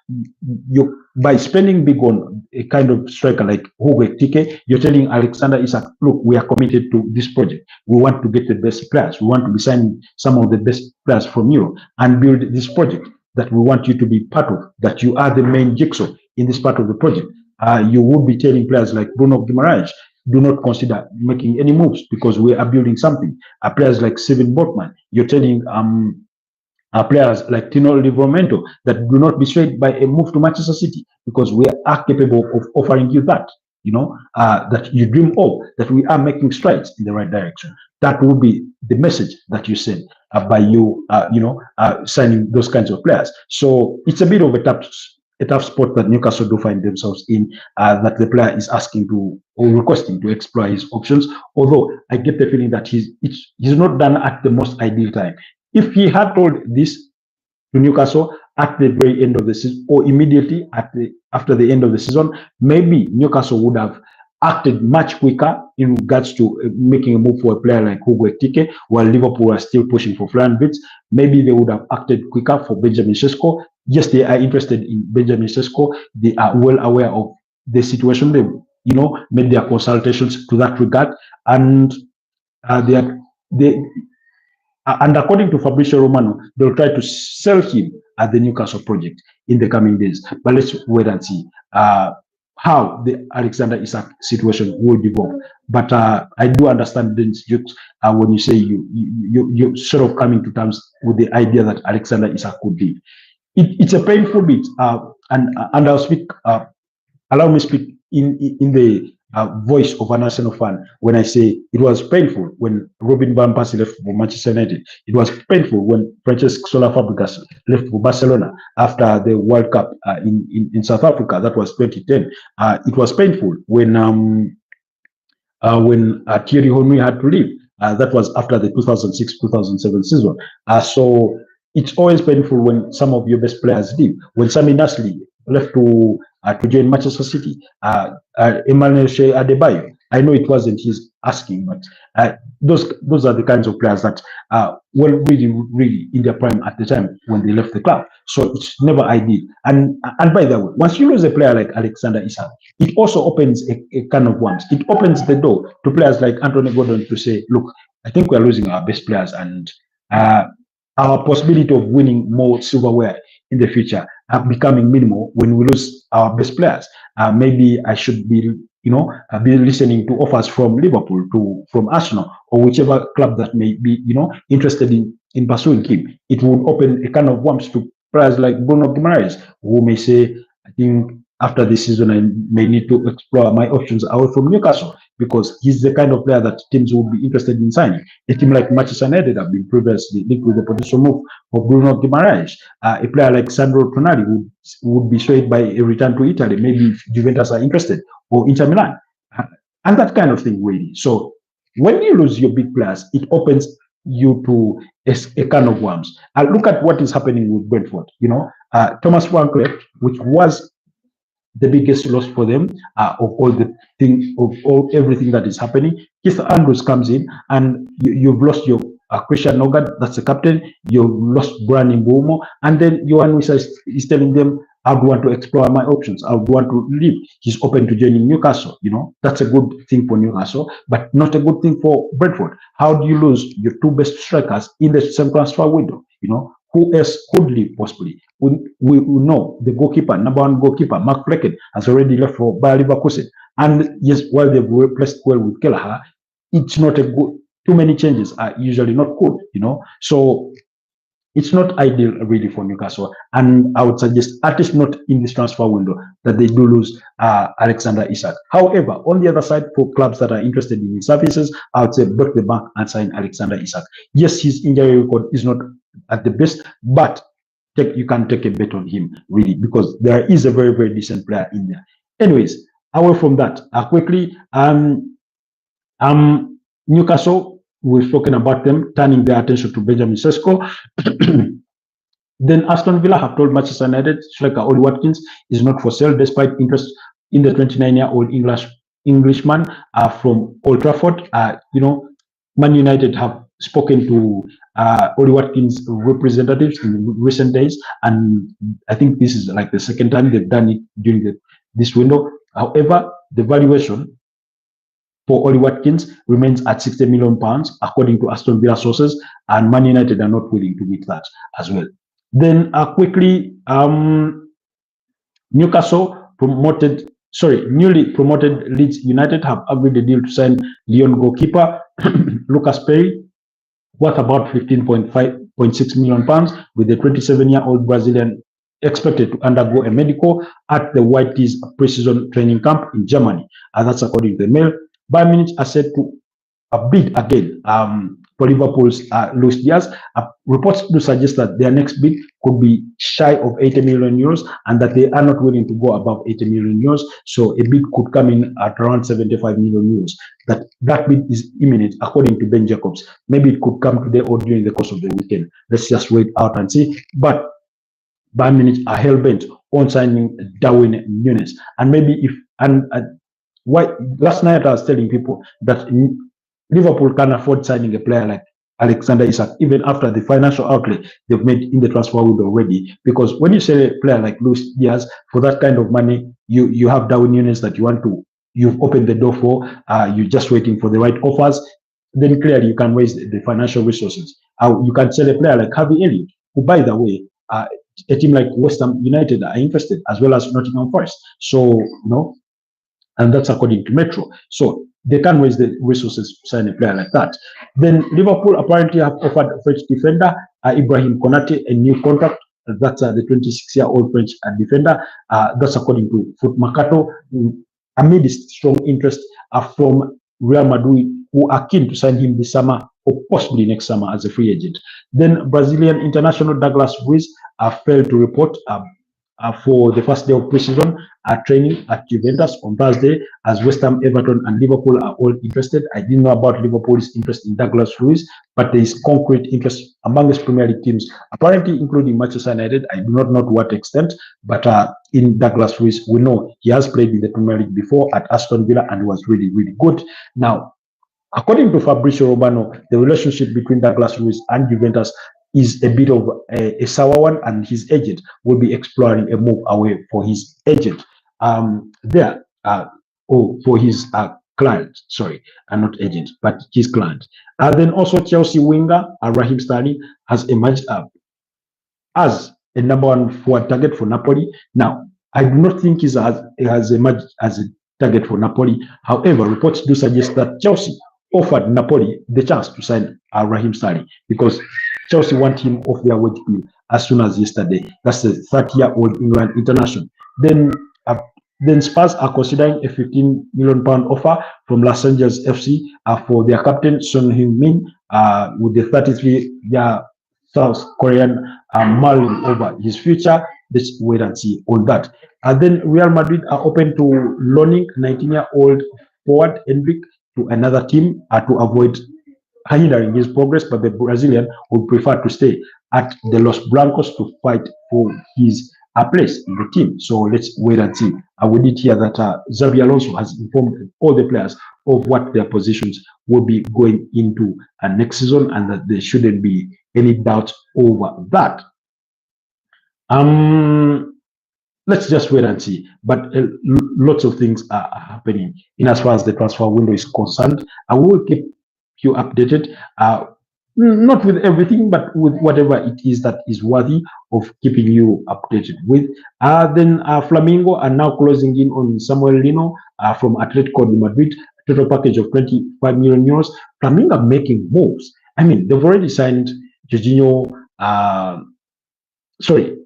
by spending big on a kind of striker like Hugo Ekitike, you're telling Alexander Isak, look, we are committed to this project. We want to get the best players. We want to be signing some of the best players from Europe and build this project that we want you to be part of, that you are the main jigsaw in this part of the project. You would be telling players like Bruno Guimaraes, do not consider making any moves because we are building something. Players like Steven Botman, you're telling players like Tino Livramento that do not be swayed by a move to Manchester City because we are capable of offering you that, that you dream of, that we are making strides in the right direction. That will be the message that you send by you, signing those kinds of players. So it's a bit of a tough spot that Newcastle do find themselves in, that the player is asking to or requesting to explore his options. Although I get the feeling that he's not done at the most ideal time. If he had told this to Newcastle at the very end of the season or immediately after the end of the season, maybe Newcastle would have acted much quicker in regards to making a move for a player like Hugo Ekitike, while Liverpool are still pushing for Florian Wirtz. Maybe they would have acted quicker for Benjamin Sesko. Yes, they are interested in Benjamin Sesko. They are well aware of the situation. They, made their consultations to that regard, and and according to Fabrizio Romano, they'll try to sell him at the Newcastle project in the coming days. But let's wait and see how the Alexander Isak situation will develop. But I do understand Dennis Jukes when you say you're sort of coming to terms with the idea that Alexander Isak could leave. It's a painful bit, and I'll speak. Allow me to speak in the voice of an Arsenal fan when I say it was painful when Robin van Persie left for Manchester United. It was painful when Francesc Sola Fabregas left for Barcelona after the World Cup in South Africa. That was 2010. It was painful when Thierry Henry had to leave. That was after the 2006-2007 season. So it's always painful when some of your best players leave. When Sami Nasri left to join Manchester City, Emmanuel Shea Adebayo, I know it wasn't his asking, but those are the kinds of players that were really in their prime at the time when they left the club. So it's never ideal. And by the way, once you lose a player like Alexander Isak, it also opens a can of worms. It opens the door to players like Anthony Gordon to say, look, I think we're losing our best players, and our possibility of winning more silverware in the future are becoming minimal when we lose our best players. Maybe I should be listening to offers from Liverpool, from Arsenal, or whichever club that may be, interested in pursuing him. It would open a kind of worms to players like Bruno Guimaraes, who may say, I think after this season, I may need to explore my options away from Newcastle, because he's the kind of player that teams would be interested in signing. A team like Manchester United have been previously linked with the potential move of Bruno Guimaraes. A player like Sandro Tonali would be swayed by a return to Italy, maybe if Juventus are interested, or Inter Milan, and that kind of thing, really. So when you lose your big players, it opens you to a can of worms. Look at what is happening with Brentford. Thomas Frank, which was the biggest loss for them of everything that is happening. Keith Andrews comes in, and you've lost your Christian Nogard, that's the captain. You've lost Brian Mbeumo, and then Johan Wissa is telling them, I would want to explore my options. I would want to leave. He's open to joining Newcastle. That's a good thing for Newcastle, but not a good thing for Brentford. How do you lose your two best strikers in the same transfer window? Who else could leave possibly? We know the goalkeeper, number one goalkeeper, Mark Flecken, has already left for Bayer Leverkusen. And yes, while they've replaced well with Kelleher, it's not a good. Too many changes are usually not good. So it's not ideal really for Newcastle, and I would suggest, at least not in this transfer window, that they do lose Alexander Isak. However, on the other side, for clubs that are interested in his services, I would say break the bank and sign Alexander Isak. Yes, his injury record is not at the best, but you can take a bet on him, really, because there is a very, very decent player in there. Anyways, away from that, quickly, Newcastle, we've spoken about them turning their attention to Benjamin Sesko. Then Aston Villa have told Manchester United striker Ollie Watkins is not for sale, despite interest in the 29-year-old Englishman from Old Trafford. Man United have spoken to Ollie Watkins' representatives in recent days, and I think this is like the second time they've done it during this window. However, the valuation for Ollie Watkins remains at £60 million, according to Aston Villa sources, and Man United are not willing to meet that as well. Then quickly, newly promoted Leeds United have agreed a deal to sign Lyon goalkeeper Lucas Perry, worth about £15.6 million, with the 27-year-old Brazilian expected to undergo a medical at the Whiteys pre-season training camp in Germany. And that's according to the Mail. Bayern Munich are set to bid again for Liverpool's Luis Diaz. Reports do suggest that their next bid could be shy of €80 million, and that they are not willing to go above €80 million. So a bid could come in at around €75 million. That bid is imminent, according to Ben Jacobs. Maybe it could come today or during the course of the weekend. Let's just wait out and see. But Bayern Munich are hell-bent on signing Darwin Núñez. And maybe last night I was telling people that Liverpool can afford signing a player like Alexander Isak, even after the financial outlay they've made in the transfer window already. Because when you sell a player like Luis Diaz for that kind of money, you have Darwin Núñez that you've opened the door for, you're just waiting for the right offers, then clearly you can raise the financial resources. You can sell a player like Harvey Elliott, who, by the way, a team like West Ham United are interested, as well as Nottingham Forest. So, and that's according to Metro. So they can raise the resources to sign a player like that. Then Liverpool apparently have offered French defender Ibrahim Konate a new contract. That's the 26-year-old French defender. That's according to Foot Mercato. amidst strong interest from Real Madrid, who are keen to sign him this summer or possibly next summer as a free agent. Then Brazilian international Douglas Luiz failed to report for the first day of preseason training at Juventus on Thursday, as West Ham, Everton, and Liverpool are all interested. I didn't know about Liverpool's interest in Douglas Luiz, but there is concrete interest amongst Premier League teams, apparently including Manchester United. I do not know to what extent, but in Douglas Luiz, we know he has played in the Premier League before at Aston Villa and was really, really good. Now, according to Fabrizio Romano, the relationship between Douglas Luiz and Juventus is a bit of a sour one, and his agent will be exploring a move away for his agent for his client, sorry, not agent, but his client. Then also Chelsea winger Raheem Sterling has emerged as a number one forward target for Napoli. Now, I do not think he has emerged as a target for Napoli. However, reports do suggest that Chelsea offered Napoli the chance to sign Raheem Sterling because Chelsea want him off their wage bill as soon as yesterday. That's the 30-year-old England international. Then Spurs are considering a £15 million offer from Los Angeles FC for their captain Son Heung-min with the 33-year South Korean mulling over his future. Let's wait and see on that. And then Real Madrid are open to loaning 19-year-old forward Endrick to another team to avoid hindering his progress, but the Brazilian would prefer to stay at the Los Blancos to fight for his place in the team. So let's wait and see. We did hear that Xabi Alonso has informed all the players of what their positions will be going into next season, and that there shouldn't be any doubt over that. Let's just wait and see. But lots of things are happening in as far as the transfer window is concerned. I will keep you updated, not with everything, but with whatever it is that is worthy of keeping you updated with. Then Flamengo are now closing in on Samuel Lino from Atletico de Madrid, total package of 25 million euros. Flamengo are making moves. I mean, they've already signed Jorginho.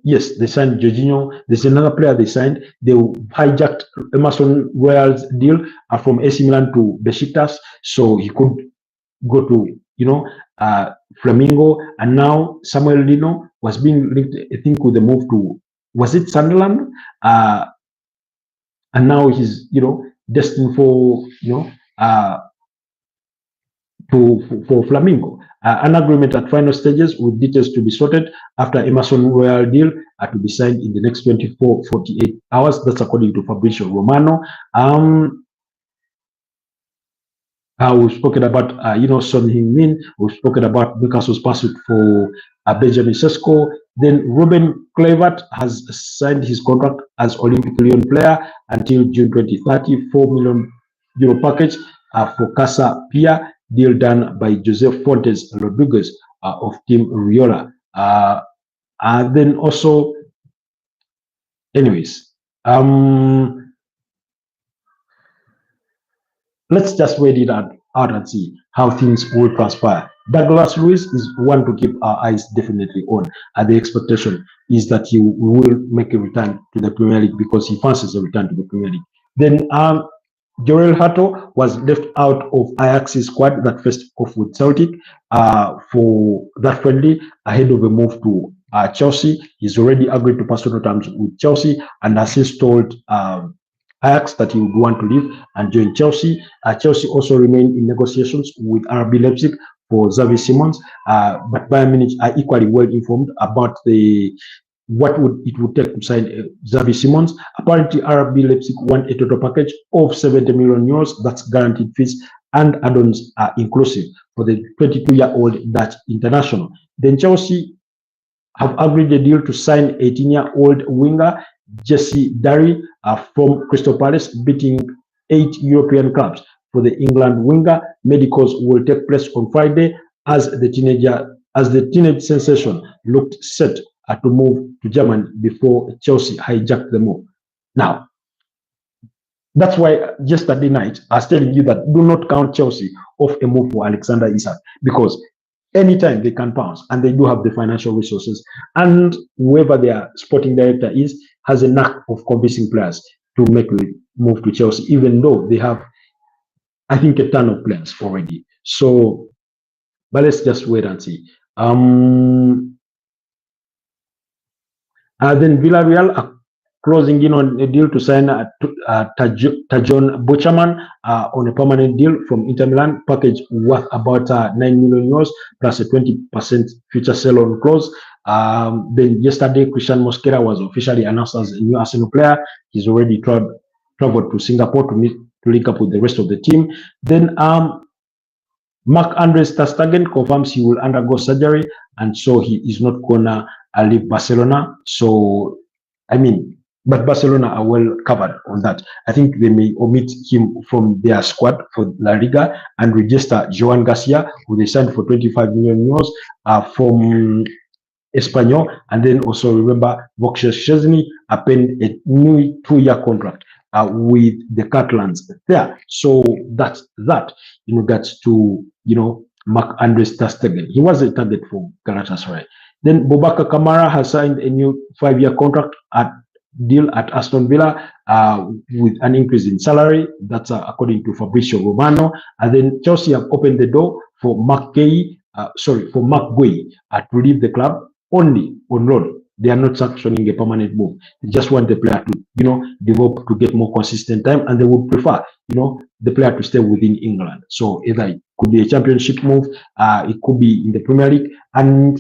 Yes, they signed Jorginho. There's another player they signed. They hijacked Emerson Royal's deal from AC Milan to Besiktas, so he could go to, Flamengo. And now Samuel Lino was being linked, I think, with the move to, was it Sunderland? And now he's, destined for, for Flamengo. An agreement at final stages with details to be sorted after Emerson Royal deal to be signed in the next 24-48 hours. That's according to Fabrizio Romano. We've spoken about, Son Heung-min. We've spoken about Newcastle's pursuit for Benjamin Sesko. Then Ruben Kluivert has signed his contract as Olympic Lyon player until June 2030, €4 million package for Casa Pia, deal done by José Fontes Rodriguez of Team Riola. And then also, anyways, let's just wait it out and see how things will transpire. Douglas Luiz is one to keep our eyes definitely on. And the expectation is that he will make a return to the Premier League because he fancies a return to the Premier League. Then Jorel Hato was left out of Ajax's squad that faced off with Celtic for that friendly ahead of a move to Chelsea. He's already agreed to personal terms with Chelsea and has since told Ajax that he would want to leave and join Chelsea. Chelsea also remain in negotiations with RB Leipzig for Xavi Simons, but Bayern Munich are equally well informed about what it would take to sign Xavi Simons. Apparently, RB Leipzig want a total package of 70 million euros. That's guaranteed fees and add-ons are inclusive for the 22-year-old Dutch international. Then Chelsea have agreed a deal to sign 18-year-old winger Jesse Darry from Crystal Palace, beating 8 European clubs. For the England winger, medicals will take place on Friday as the teenage sensation looked set to move to Germany before Chelsea hijacked the move. Now, that's why yesterday night I was telling you that do not count Chelsea off a move for Alexander Isak, because anytime they can pounce, and they do have the financial resources, and whoever their sporting director is has a knack of convincing players. to make the move to Chelsea, even though they have, I think, a ton of players already. So, but let's just wait and see. Then Villarreal are closing in on a deal to sign Tajon Butcherman on a permanent deal from Inter Milan, package worth about 9 million euros plus a 20% future sell-on clause. Then yesterday, Christian Mosquera was officially announced as a new Arsenal player. He's already traveled to Singapore to link up with the rest of the team. Then Marc-Andre ter Stegen confirms he will undergo surgery, and so he is not gonna leave Barcelona. So, I mean, but Barcelona are well covered on that. I think they may omit him from their squad for La Liga and register Joan Garcia, who they signed for 25 million euros from Espanyol. And then also remember, Vox Szczesny penned a new 2-year contract with the Catalans there. So that's that in regards to, Marc-Andre ter Stegen. He was a target for Galatasaray. Then Boubacar Kamara has signed a new 5-year contract deal at Aston Villa with an increase in salary. That's according to Fabrizio Romano. And then Chelsea have opened the door for Marc Guehi to leave the club only on loan. They are not sanctioning a permanent move. They just want the player to, develop, to get more consistent time, and they would prefer, the player to stay within England. So either it could be a championship move, it could be in the Premier League, and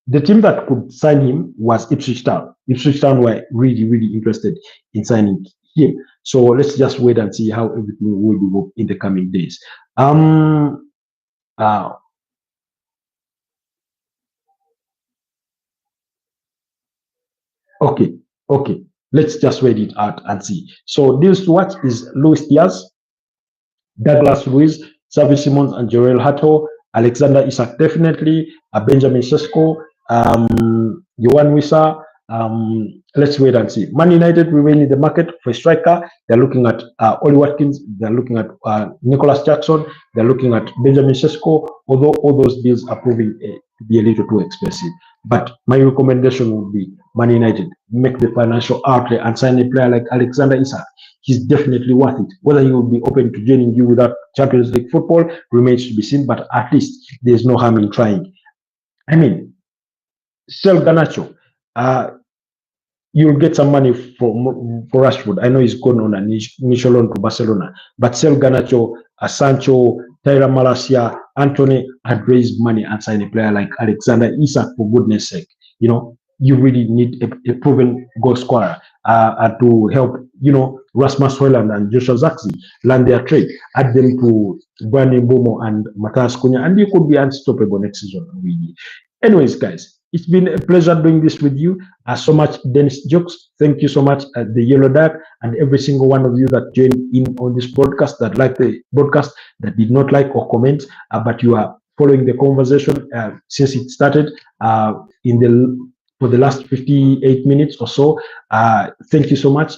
the team that could sign him was Ipswich Town. Ipswich Town were really, really interested in signing him. So let's just wait and see how everything will develop in the coming days. Okay. Let's just wait it out and see. So this watch is Luis Diaz, Douglas Luiz, Xavi Simons, and Joel Hato, Alexander Isak definitely, Benjamin Sesko, Yohan Wissa. Let's wait and see. Man United remain in the market for a striker. They're looking at Oli Watkins. They're looking at Nicholas Jackson. They're looking at Benjamin Sesko, although all those deals are proving to be a little too expensive. But my recommendation would be Man United make the financial outlay and sign a player like Alexander Isak. He's definitely worth it. Whether he will be open to joining you without Champions League football remains to be seen, but at least there's no harm in trying. I mean, sell Garnacho. You'll get some money for Rashford. I know he's gone on an initial loan to Barcelona, but sell Garnacho, Sancho, Tyra Malacia, Anthony had raised money and signed a player like Alexander Isak, for goodness sake. You really need a proven goal scorer to help, Rasmus Højlund and Joshua Zirkzee learn their trade, add them to Brandon Mbomo and Matthias Cunha, and you could be unstoppable next season. Really. Anyways, guys, it's been a pleasure doing this with you. So much, Dennis Jokes. Thank you so much, the Yellow Duck, and every single one of you that joined in on this broadcast, that liked the broadcast, that did not like or comment, but you are following the conversation since it started for the last 58 minutes or so. Thank you so much.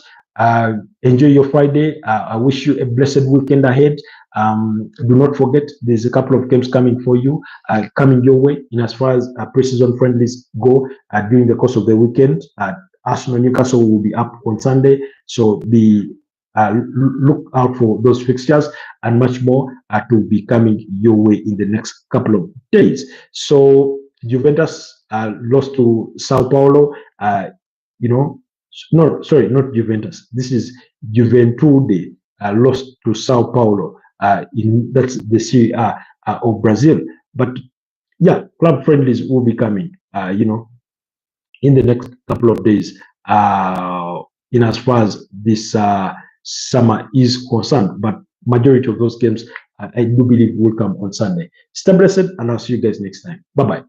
Enjoy your Friday. I wish you a blessed weekend ahead. Do not forget, there's a couple of games coming for you, coming your way in as far as pre-season friendlies go during the course of the weekend. Arsenal Newcastle will be up on Sunday, so look out for those fixtures and much more to be coming your way in the next couple of days. So Juventus lost to Sao Paulo. No, sorry, not Juventus. This is Juventude lost to Sao Paulo. That's the Serie A of Brazil. But yeah, club friendlies will be coming, in the next couple of days, in as far as this summer is concerned. But majority of those games, I do believe, will come on Sunday. Stay blessed, and I'll see you guys next time. Bye-bye.